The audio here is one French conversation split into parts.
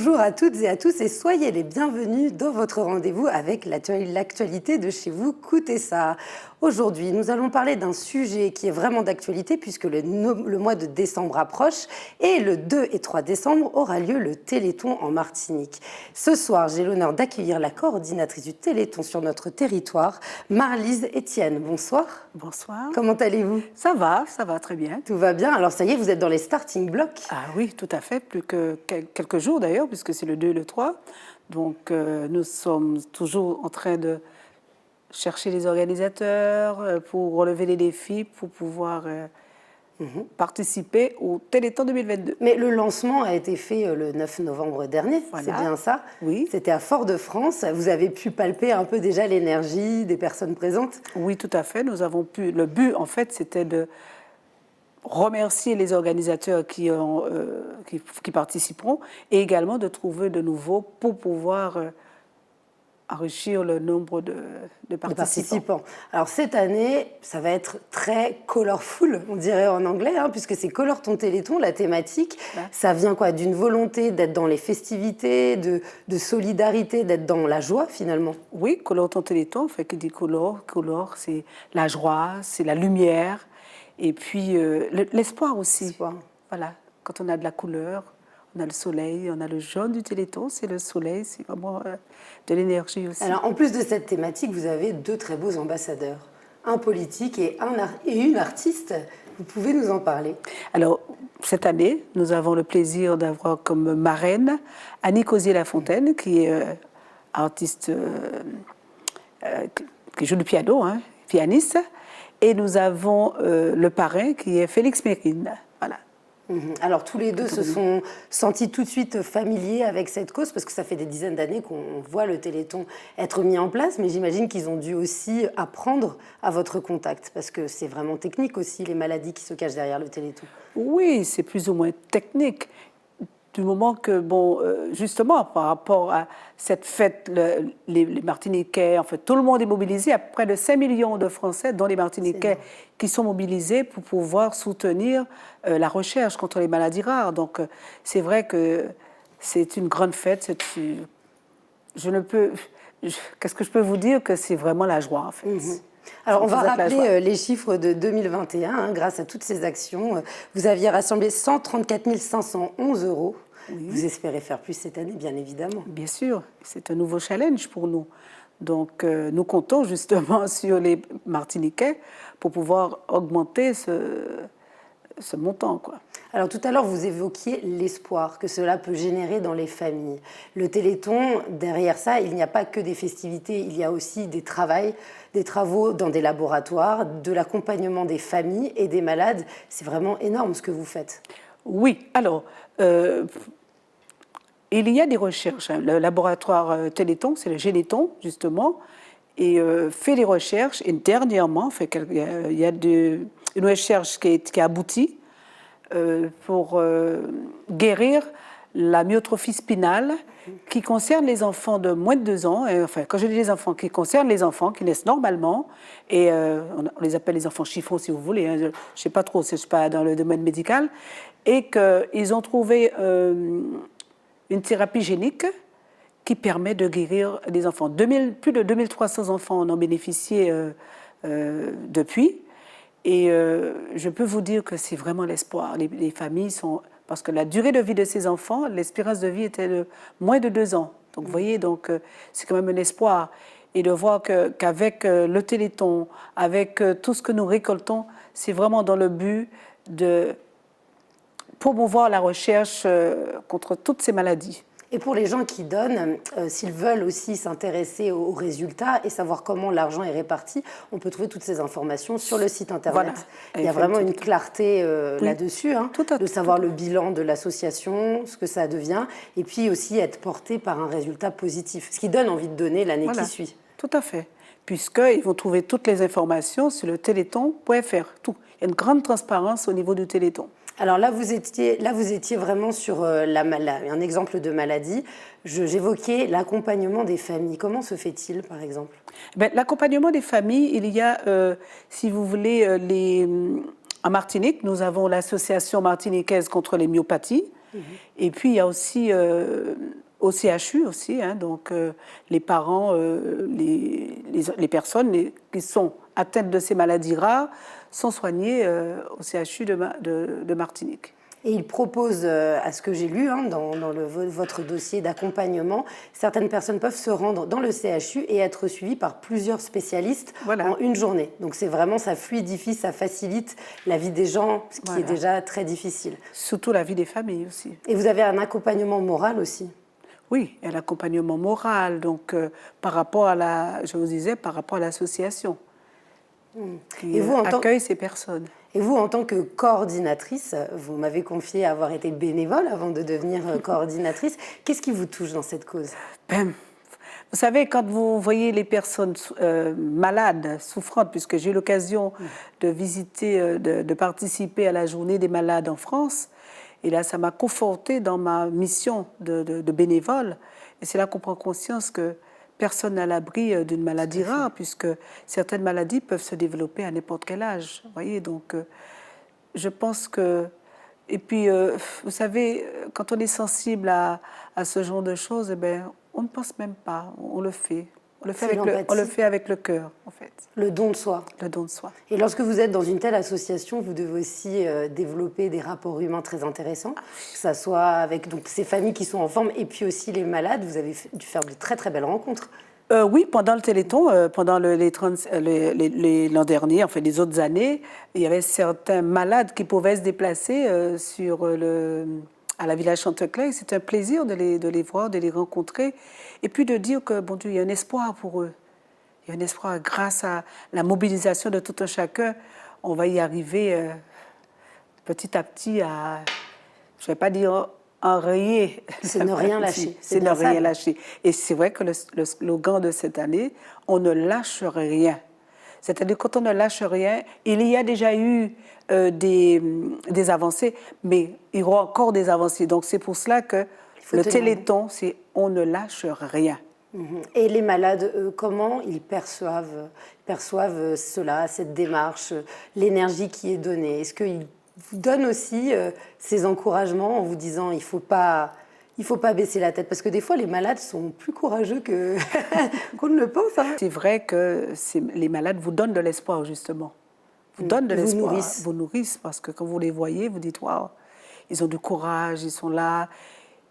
Bonjour à toutes et à tous et soyez les bienvenus dans votre rendez-vous avec l'actualité de chez vous, Coutez ça. Aujourd'hui, nous allons parler d'un sujet qui est vraiment d'actualité puisque le mois de décembre approche et le 2 et 3 décembre aura lieu le Téléthon en Martinique. Ce soir, j'ai l'honneur d'accueillir la coordinatrice du Téléthon sur notre territoire, Marlise Etienne. Bonsoir. Bonsoir. Comment allez-vous? Ça va très bien. Tout va bien. Alors ça y est, vous êtes dans les starting blocks. Ah oui, tout à fait, plus que quelques jours d'ailleurs, puisque c'est le 2 et le 3. Donc nous sommes toujours en train de chercher les organisateurs pour relever les défis, pour pouvoir participer au Téléthon 2022. Mais le lancement a été fait le 9 novembre dernier, Voilà. C'est bien ça? Oui. C'était à Fort-de-France. Vous avez pu palper un peu déjà l'énergie des personnes présentes? Oui, tout à fait. Nous avons pu. Le but, en fait, c'était de remercier les organisateurs qui participeront et également de trouver de nouveaux pour pouvoir enrichir le nombre de participants. Alors cette année, ça va être très colorful, on dirait en anglais, puisque c'est Colore ton Téléthon, la thématique. Ouais. Ça vient quoi? D'une volonté d'être dans les festivités, de solidarité, d'être dans la joie finalement. Oui, Colore ton Téléthon, fait que dit colore, c'est la joie, c'est la lumière. Et puis l'espoir aussi. L'espoir. Voilà, quand on a de la couleur, on a le soleil, on a le jaune du Téléthon, c'est le soleil, c'est vraiment de l'énergie aussi. Alors en plus de cette thématique, vous avez deux très beaux ambassadeurs, un politique et une artiste. Vous pouvez nous en parler? Alors cette année, nous avons le plaisir d'avoir comme marraine Annie Cosier-Lafontaine, qui est artiste qui joue du piano, pianiste. Et nous avons le parrain qui est Félix Mérine. Voilà. Alors tous les deux se sont sentis tout de suite familiers avec cette cause parce que ça fait des dizaines d'années qu'on voit le Téléthon être mis en place, mais j'imagine qu'ils ont dû aussi apprendre à votre contact parce que c'est vraiment technique aussi les maladies qui se cachent derrière le Téléthon. Oui, c'est plus ou moins technique. Du moment que, justement, par rapport à cette fête, les Martiniquais, en fait, tout le monde est mobilisé. Il y a près de 5 millions de Français, dont les Martiniquais, qui sont mobilisés pour pouvoir soutenir la recherche contre les maladies rares. Donc, c'est vrai que c'est une grande fête. Qu'est-ce que je peux vous dire? Que c'est vraiment la joie, en fait. Alors, on va rappeler les chiffres de 2021. Grâce à toutes ces actions, vous aviez rassemblé 134 511 €. Oui. Vous espérez faire plus cette année, bien évidemment. Bien sûr, c'est un nouveau challenge pour nous. Donc, nous comptons justement sur les Martiniquais pour pouvoir augmenter ce montant, quoi. Alors tout à l'heure, vous évoquiez l'espoir que cela peut générer dans les familles. Le Téléthon, derrière ça, il n'y a pas que des festivités, il y a aussi des travaux dans des laboratoires, de l'accompagnement des familles et des malades. C'est vraiment énorme ce que vous faites. Oui, alors, il y a des recherches. Le laboratoire Téléthon, c'est le Généthon, justement, et fait des recherches. Et dernièrement, il y a une recherche qui a abouti pour guérir la myotrophie spinale qui concerne les enfants de moins de 2 ans. Et, enfin, quand je dis les enfants, qui concerne les enfants qui naissent normalement, et on les appelle les enfants chiffons si vous voulez, je ne sais pas trop, je ne suis pas dans le domaine médical, et qu'ils ont trouvé une thérapie génique qui permet de guérir les enfants. Plus de 2300 enfants en ont bénéficié depuis. Et je peux vous dire que c'est vraiment l'espoir. Les familles sont... Parce que la durée de vie de ces enfants, l'espérance de vie était de moins de 2 ans. Donc, vous voyez, c'est quand même un espoir. Et de voir qu'avec le Téléthon, avec tout ce que nous récoltons, c'est vraiment dans le but de promouvoir la recherche contre toutes ces maladies. Et pour les gens qui donnent, s'ils veulent aussi s'intéresser aux résultats et savoir comment l'argent est réparti, on peut trouver toutes ces informations sur le site internet. Voilà. Il y a vraiment une clarté là-dessus, de savoir le bilan de l'association, ce que ça devient, et puis aussi être porté par un résultat positif, ce qui donne envie de donner l'année qui suit. Tout à fait, puisqu'ils vont trouver toutes les informations sur le téléthon.fr. Tout. Il y a une grande transparence au niveau du Téléthon. Alors là, vous étiez vraiment sur un exemple de maladie. J'évoquais l'accompagnement des familles. Comment se fait-il, par exemple? L'accompagnement des familles, il y a, si vous voulez, en Martinique, nous avons l'association martiniquaise contre les myopathies, Et puis, il y a aussi au CHU aussi, hein, donc les parents, les personnes qui sont atteintes de ces maladies rares sont soignées au CHU de Martinique. Et il propose, à ce que j'ai lu dans votre dossier d'accompagnement, certaines personnes peuvent se rendre dans le CHU et être suivies par plusieurs spécialistes en une journée. Donc c'est vraiment, ça fluidifie, ça facilite la vie des gens, ce qui est déjà très difficile. Surtout la vie des familles aussi. Et vous avez un accompagnement moral aussi? Oui, et l'accompagnement moral, donc par rapport à je vous disais, par rapport à l'association qui accueille ces personnes. Et vous, en tant que coordinatrice, vous m'avez confié avoir été bénévole avant de devenir coordinatrice. Qu'est-ce qui vous touche dans cette cause? Vous savez, quand vous voyez les personnes malades, souffrantes, puisque j'ai eu l'occasion de visiter, de participer à la journée des malades en France, et là, ça m'a confortée dans ma mission de bénévole. Et c'est là qu'on prend conscience que personne n'est à l'abri d'une maladie rare, puisque certaines maladies peuvent se développer à n'importe quel âge. Vous voyez, donc je pense que... Et puis, vous savez, quand on est sensible à ce genre de choses, eh bien, on ne pense même pas, on le fait. On le fait avec le cœur, en fait. Le don de soi. Le don de soi. Et lorsque vous êtes dans une telle association, vous devez aussi développer des rapports humains très intéressants, que ce soit avec donc, ces familles qui sont en forme et puis aussi les malades. Vous avez dû faire de très très belles rencontres. Oui, pendant le Téléthon, pendant l'an dernier, enfin les autres années, il y avait certains malades qui pouvaient se déplacer à la Village Chantecler. C'est un plaisir de les voir, de les rencontrer, et puis de dire que, bon Dieu, il y a un espoir pour eux. Il y a un espoir grâce à la mobilisation de tout un chacun. On va y arriver petit à petit à, je ne vais pas dire enrayer. C'est ne rien lâcher. C'est ne rien lâcher. Et c'est vrai que le slogan de cette année, on ne lâche rien. C'est-à-dire quand on ne lâche rien, il y a déjà eu des avancées, mais il y aura encore des avancées. Donc c'est pour cela que le Téléthon, c'est on ne lâche rien. Et les malades, comment ils perçoivent cela, cette démarche, l'énergie qui est donnée? Est-ce qu'ils vous donnent aussi ces encouragements en vous disant il ne faut pas baisser la tête? Parce que des fois, les malades sont plus courageux qu'on ne le pense. Hein. C'est vrai que les malades vous donnent de l'espoir, justement. Vous donnent de l'espoir. Vous nourrissent, parce que quand vous les voyez, vous dites waouh, ils ont du courage, ils sont là,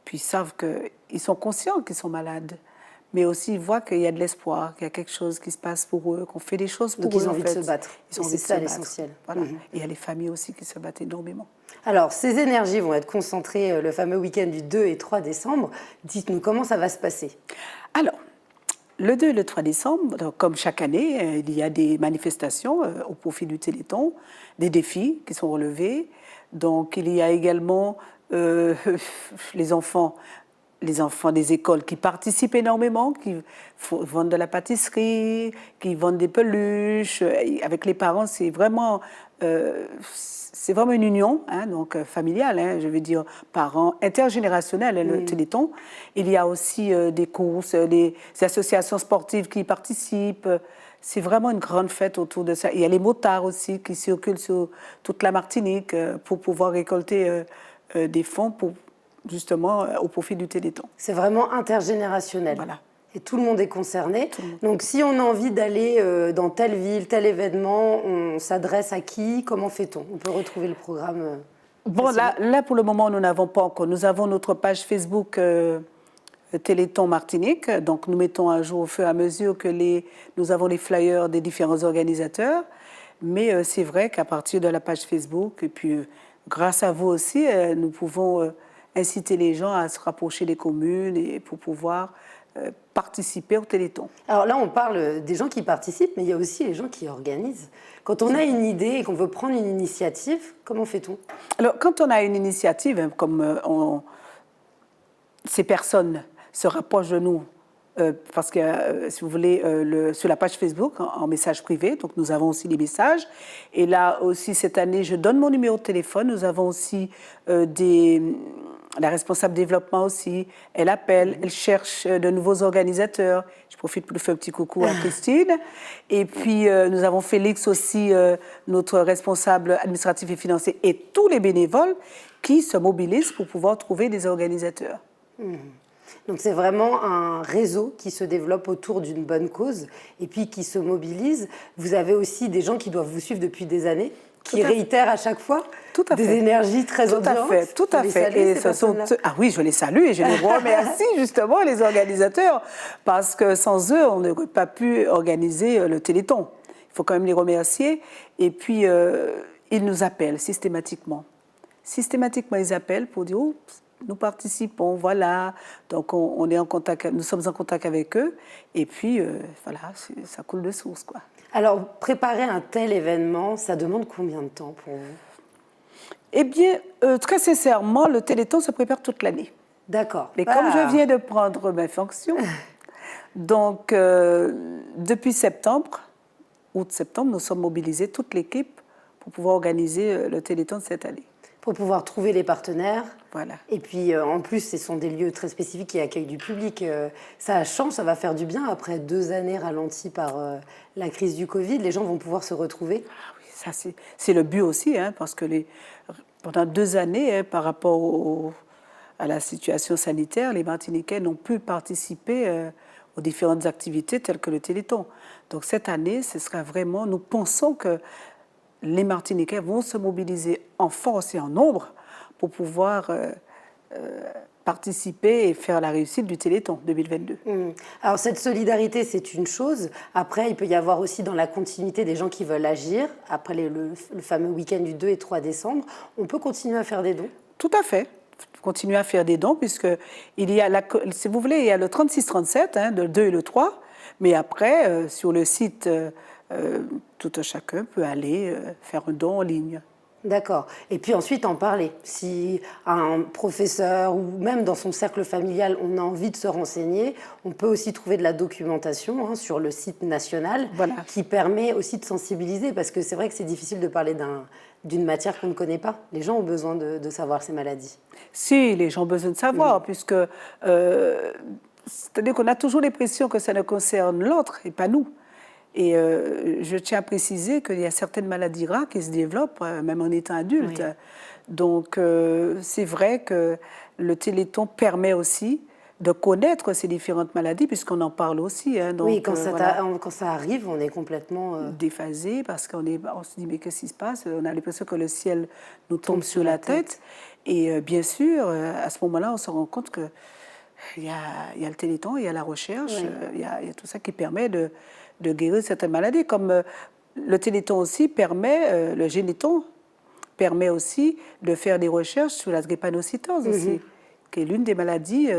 puis ils savent qu'ils sont conscients qu'ils sont malades. Mais aussi, ils voient qu'il y a de l'espoir, qu'il y a quelque chose qui se passe pour eux, qu'on fait des choses pour eux. Donc, ils ont envie de se battre. Ils ont envie c'est ça l'essentiel. Voilà. Et il y a les familles aussi qui se battent énormément. Alors, ces énergies vont être concentrées le fameux week-end du 2 et 3 décembre. Dites-nous, comment ça va se passer? Alors, le 2 et le 3 décembre, donc, comme chaque année, il y a des manifestations au profit du Téléthon, des défis qui sont relevés. Donc, il y a également les enfants des écoles qui participent énormément, qui vendent de la pâtisserie, qui vendent des peluches. Avec les parents, c'est vraiment une union, hein, donc familiale, hein, je veux dire, parents, intergénérationnelle, le Téléthon. Il y a aussi des courses, des associations sportives qui participent. C'est vraiment une grande fête autour de ça. Il y a les motards aussi qui circulent sur toute la Martinique pour pouvoir récolter des fonds pour justement au profit du Téléthon. C'est vraiment intergénérationnel. Voilà. Et tout le monde est concerné. Donc si on a envie d'aller dans telle ville, tel événement, on s'adresse à qui? Comment fait-on? On peut retrouver le programme Bon, là, pour le moment, nous n'avons pas encore. Nous avons notre page Facebook Téléthon Martinique. Donc, nous mettons à jour au fur et à mesure que nous avons les flyers des différents organisateurs. Mais c'est vrai qu'à partir de la page Facebook, et puis grâce à vous aussi, nous pouvons inciter les gens à se rapprocher des communes et pour pouvoir participer au Téléthon. Alors là, on parle des gens qui participent, mais il y a aussi les gens qui organisent. Quand on a une idée et qu'on veut prendre une initiative, comment fait-on? Alors, quand on a une initiative, hein, comme ces personnes se rapprochent de nous, parce que, si vous voulez, sur la page Facebook, en message privé, donc nous avons aussi des messages. Et là aussi, cette année, je donne mon numéro de téléphone. Nous avons aussi La responsable développement aussi, elle appelle, elle cherche de nouveaux organisateurs. Je profite pour lui faire un petit coucou à Christine. Et puis, nous avons Félix aussi, notre responsable administratif et financier, et tous les bénévoles qui se mobilisent pour pouvoir trouver des organisateurs. Donc c'est vraiment un réseau qui se développe autour d'une bonne cause et puis qui se mobilise. Vous avez aussi des gens qui doivent vous suivre depuis des années, qui réitèrent à chaque fois des énergies très ambiantes. Tout à fait. Et ce sont ah oui, je les salue et je les remercie justement les organisateurs parce que sans eux, on n'aurait pas pu organiser le Téléthon. Il faut quand même les remercier. Et puis ils nous appellent systématiquement. Systématiquement, ils appellent pour dire oups, nous participons, voilà. Donc on est en contact, nous sommes en contact avec eux. Et puis voilà, ça coule de source, quoi. Alors, préparer un tel événement, ça demande combien de temps pour vous? Eh bien, très sincèrement, le Téléthon se prépare toute l'année. D'accord. Mais comme je viens de prendre mes fonctions, donc depuis septembre, août-septembre, nous sommes mobilisés, toute l'équipe, pour pouvoir organiser le Téléthon de cette année. Pour pouvoir trouver les partenaires. Voilà. Et puis, en plus, ce sont des lieux très spécifiques qui accueillent du public. Ça change, ça va faire du bien. Après 2 années ralenties par la crise du Covid, les gens vont pouvoir se retrouver. Ah oui, ça c'est le but aussi, hein, parce que pendant 2 années, hein, par rapport à la situation sanitaire, les Martiniquais n'ont pu participer aux différentes activités telles que le Téléthon. Donc cette année, ce sera vraiment, nous pensons que les Martiniquais vont se mobiliser en force et en nombre pour pouvoir participer et faire la réussite du Téléthon 2022. Alors cette solidarité, c'est une chose. Après, il peut y avoir aussi dans la continuité des gens qui veulent agir. Après le fameux week-end du 2 et 3 décembre, on peut continuer à faire des dons? Tout à fait. Continuer à faire des dons, puisque il y a, si vous voulez, il y a le 36-37, hein, le 2 et le 3. Mais après, sur le site, tout un chacun peut aller faire un don en ligne. D'accord. Et puis ensuite en parler. Si un professeur ou même dans son cercle familial, on a envie de se renseigner, on peut aussi trouver de la documentation sur le site national qui permet aussi de sensibiliser parce que c'est vrai que c'est difficile de parler d'une matière qu'on ne connaît pas. Les gens ont besoin de savoir ces maladies. Si, les gens ont besoin de savoir puisque c'est-à-dire qu'on a toujours l'impression que ça ne concerne l'autre et pas nous. Et je tiens à préciser qu'il y a certaines maladies rares qui se développent, même en étant adulte. Oui. Donc, c'est vrai que le Téléthon permet aussi de connaître ces différentes maladies, puisqu'on en parle aussi. Hein, donc, oui, quand ça arrive, on est complètement... déphasé, parce on se dit, mais qu'est-ce qui se passe? On a l'impression que le ciel nous tombe sur la tête. Et bien sûr, à ce moment-là, on se rend compte que il y a le Téléthon, il y a la recherche, il y a tout ça qui permet de guérir certaines maladies. Comme le Téléthon aussi permet, le Généthon permet aussi de faire des recherches sur la drépanocytose aussi, qui est l'une des maladies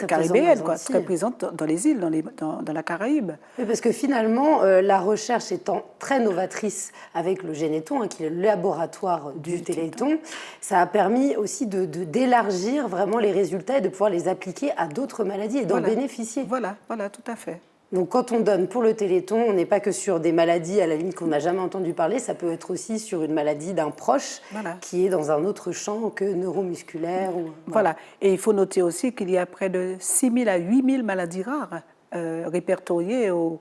caribéennes, très présente dans les îles, dans la Caraïbe. Oui, parce que finalement, la recherche étant très novatrice avec le Généthon, qui est le laboratoire du Téléthon, ça a permis aussi d'élargir vraiment les résultats et de pouvoir les appliquer à d'autres maladies et d'en bénéficier. Voilà, tout à fait. Donc quand on donne pour le Téléthon, on n'est pas que sur des maladies à la limite qu'on n'a jamais entendu parler, ça peut être aussi sur une maladie d'un proche qui est dans un autre champ que neuromusculaire. Voilà, et il faut noter aussi qu'il y a près de 6 000 à 8 000 maladies rares répertoriées au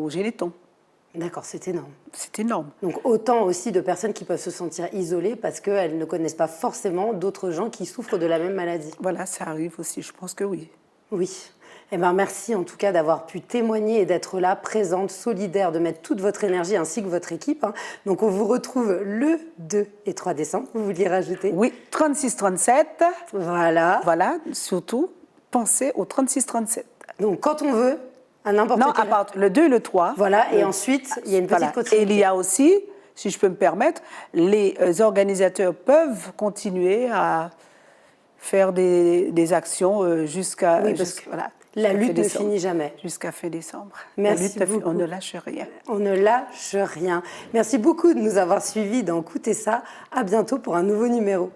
Généthon. D'accord, c'est énorme. C'est énorme. Donc autant aussi de personnes qui peuvent se sentir isolées parce qu'elles ne connaissent pas forcément d'autres gens qui souffrent de la même maladie. Voilà, ça arrive aussi, je pense que oui. Oui. Eh bien, merci en tout cas d'avoir pu témoigner et d'être là, présente, solidaire, de mettre toute votre énergie ainsi que votre équipe. Donc, on vous retrouve le 2 et 3 décembre. Vous vouliez rajouter? Oui, 36-37. Voilà. Voilà, surtout, pensez au 36-37. Donc, quand on veut, à n'importe quel... Non, à part le 2 et le 3. Voilà, et ensuite, il y a une petite continuité. Et il y a aussi, si je peux me permettre, les organisateurs peuvent continuer à faire des actions jusqu'à... Oui, parce que la lutte ne finit jamais. Jusqu'à fin décembre. Merci beaucoup. On ne lâche rien. On ne lâche rien. Merci beaucoup de nous avoir suivis dans Écoutez ça. À bientôt pour un nouveau numéro.